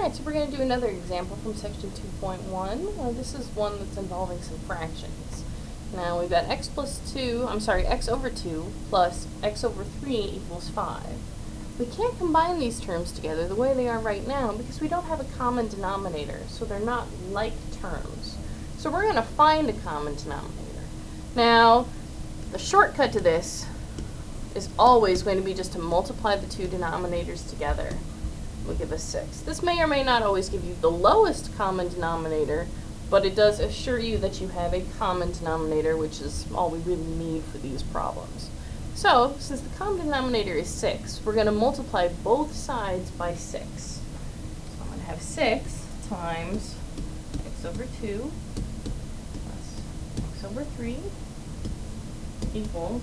Alright, so we're going to do another example from section 2.1. This is one that's involving some fractions. Now we've got x over 2 plus x over 3 equals 5. We can't combine these terms together the way they are right now because we don't have a common denominator, so they're not like terms. So we're going to find a common denominator. Now, the shortcut to this is always going to be just to multiply the two denominators together. Will give us 6. This may or may not always give you the lowest common denominator, but it does assure you that you have a common denominator, which is all we really need for these problems. So, since the common denominator is 6, we're going to multiply both sides by 6. So I'm going to have 6 times x over 2 plus x over 3 equals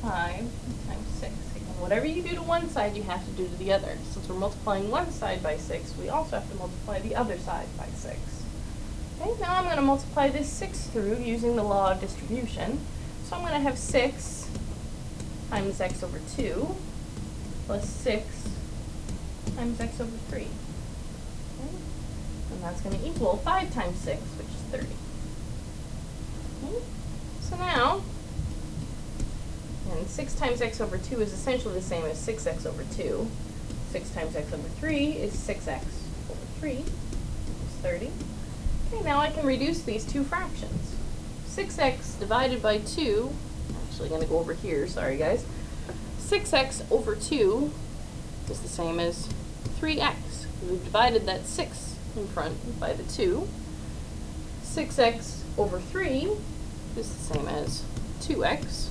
5 times 6. Again, whatever you do to one side, you have to do to the other. Since we're multiplying one side by 6, we also have to multiply the other side by 6. Okay, now I'm going to multiply this 6 through using the law of distribution. So I'm going to have 6 times x over 2 plus 6 times x over 3. Okay? And that's going to equal 5 times 6, which is 30. Okay? So now, and 6 times x over 2 is essentially the same as 6x over 2. 6 times x over 3 is 6x over 3, equals 30. Okay, now I can reduce these two fractions. 6x divided by 2, actually going to go over here, sorry guys. 6x over 2 is the same as 3x. We've divided that 6 in front by the 2. 6x over 3 is the same as 2x.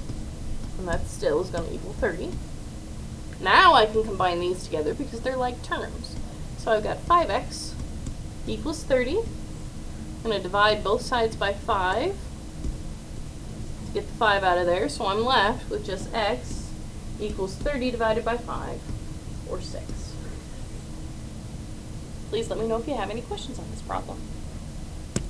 And that still is going to equal 30. Now I can combine these together because they're like terms. So I've got 5x equals 30. I'm going to divide both sides by 5 to get the 5 out of there. So I'm left with just x equals 30 divided by 5, or 6. Please let me know if you have any questions on this problem.